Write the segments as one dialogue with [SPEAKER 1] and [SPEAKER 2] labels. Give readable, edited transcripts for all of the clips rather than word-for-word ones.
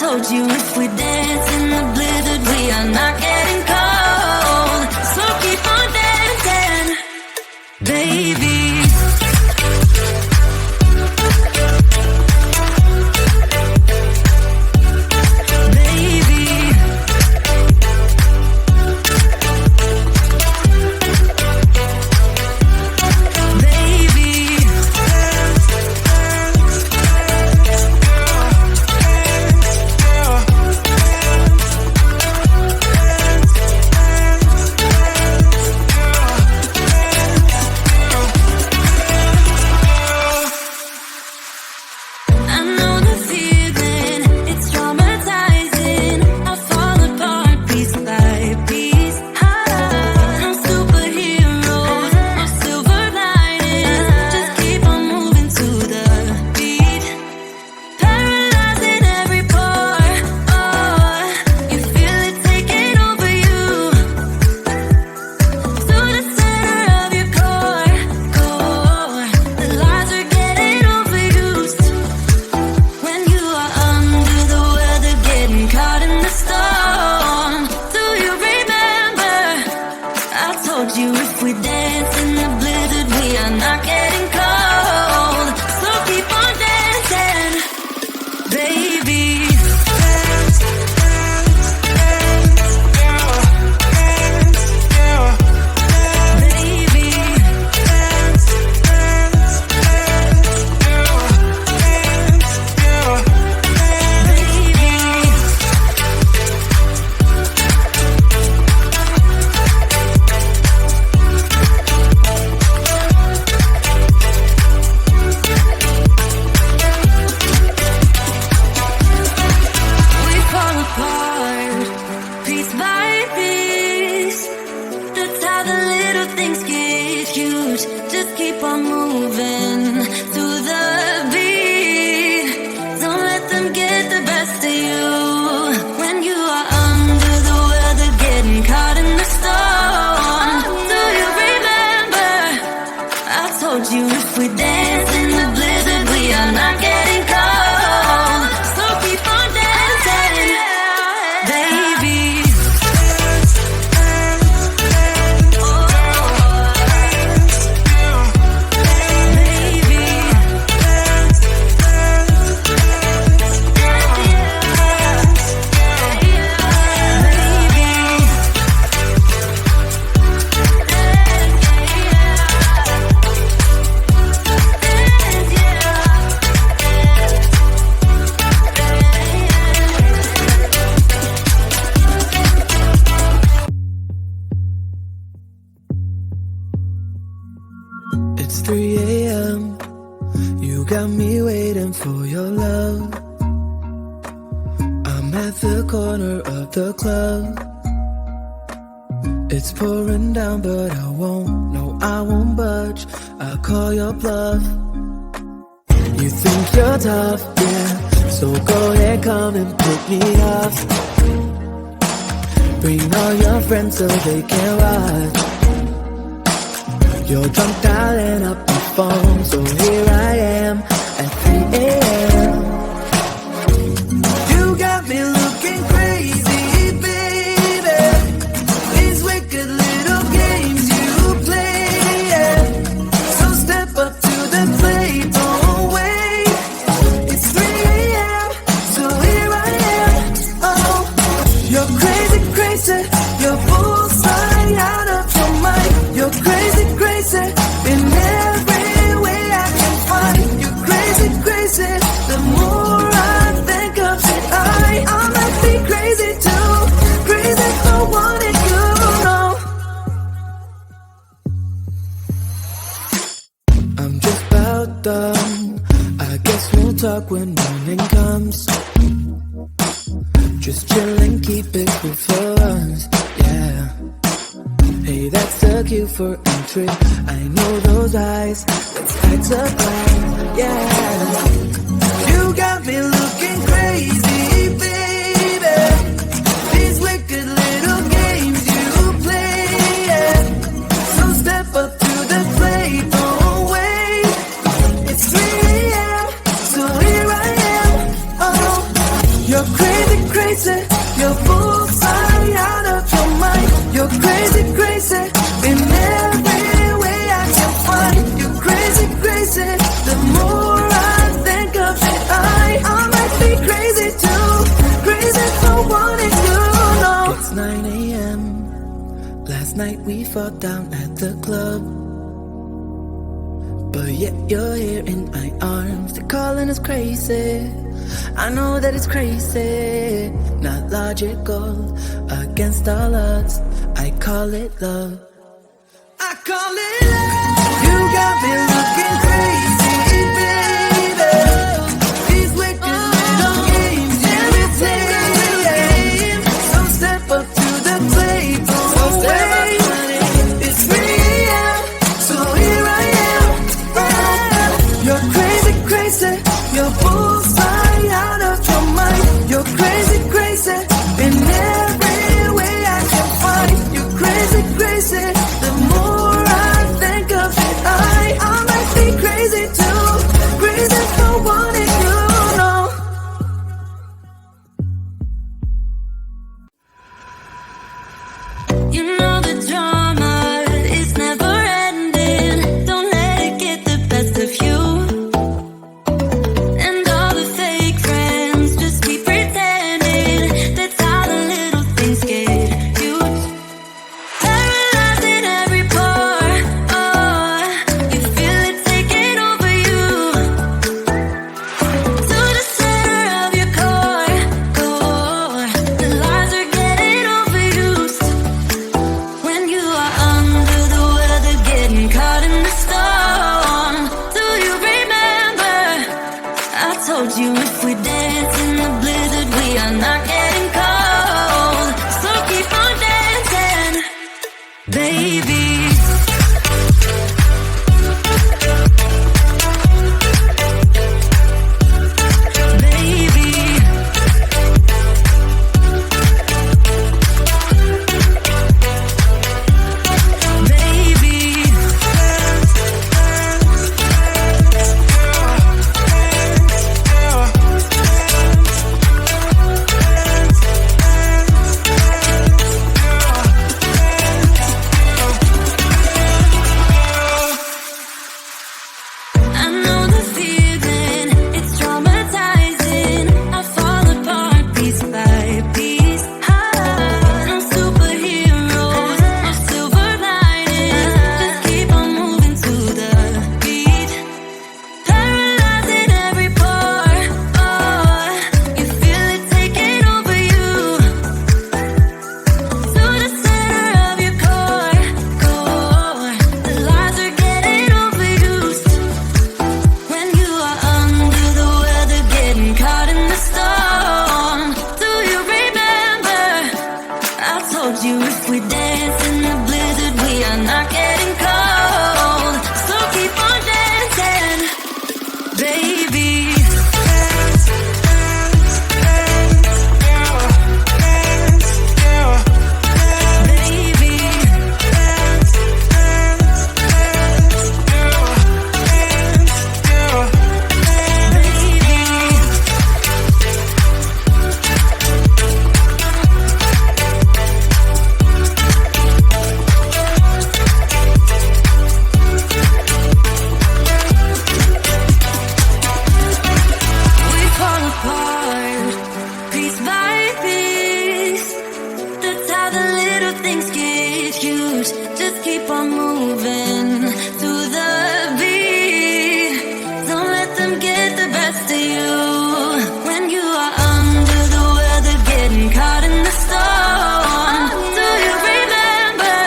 [SPEAKER 1] told you if we dance in the blizzard, we are not getting cold. So keep on dancing, baby.
[SPEAKER 2] It's 3 a.m. You got me waiting for your love. I'm at the corner of the club. It's pouring down, but I won't, no, I won't budge. I'll call your bluff. You think you're tough, yeah, so go ahead, come and pick me up. Bring all your friends so they can watch. You're drunk dialing up the phone, so here I am at 3 a.m. You got me looking crazy, baby. These wicked little games you play, yeah. So step up to the plate, don't wait. It's 3 a.m., so here I am. Oh, you're crazy, crazy. You're bullseye out of your mind. You're crazy, crazy. In every way I can find. You're crazy, crazy. The more I think of it, I might be crazy too. Crazy for wanting you, know. I'm just about done. I guess we'll talk when morning comes. Just chillin', keep it cool for us, yeah. Hey, that's the cue for entry. I know those eyes, let's act surprised, yeah. You got me looking crazy, baby. These wicked little games you play, yeah. So step up to the plate, don't wait. It's 3 a.m., so here I am. Oh, You're crazy, crazy. You're bullseye out of your mind. You're crazy, crazy. In every way I can find. You're crazy, crazy. The more I think of it, I might be crazy too. Crazy for wanting you. No. It's 9 a.m. Last night we fought down at the club, but yet you're here in my arms. They're calling us crazy. I know that it's crazy, not logical, against all odds. I call it love. I call it love. You got me looking crazy, baby. These wicked little games you play. So step up to the plate. Don't wait. It's 3 a.m. So here I am. You're crazy, crazy. You're bullseye out of your mind. You're crazy, crazy. In every way I can find. You're crazy, crazy. The more I think of it, I might be crazy too. Crazy for wanting you, no.
[SPEAKER 1] You know the drama is never ending. Don't let it get the best of you. And all the fake friends just keep pretending. That's how the little things get huge. Paralyzing every pore. Oh, you feel it taking over you. To the center of your core. The lies are getting overused. When you are under the weather, getting caught in the storm. Do you remember? I told you if we dance in the blizzard, we are not getting cold. So keep on dancing, baby. I know the feeling, it's traumatizing. I fall apart piece by piece. No superheroes, no silver linings. Just keep on moving to the beat. Paralyzing every pore. Oh, you feel it taking over you. To the center of your core. The lies are getting overused. When you are under the weather, getting caught in the storm. Do you remember? I told you if we dance in the blizzard, we are not getting cold. So keep on dancing, baby. We fall apart, piece by piece. That's how the little things get huge. Just keep on moving to the beat. Don't let them get the best of you. When you are under the weather, getting caught in the storm. Do you remember?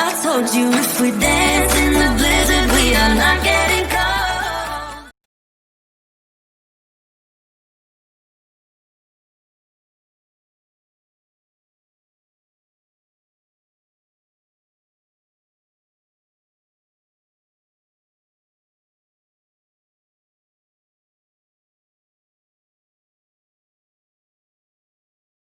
[SPEAKER 1] I told you if we dance in the blizzard, we are not getting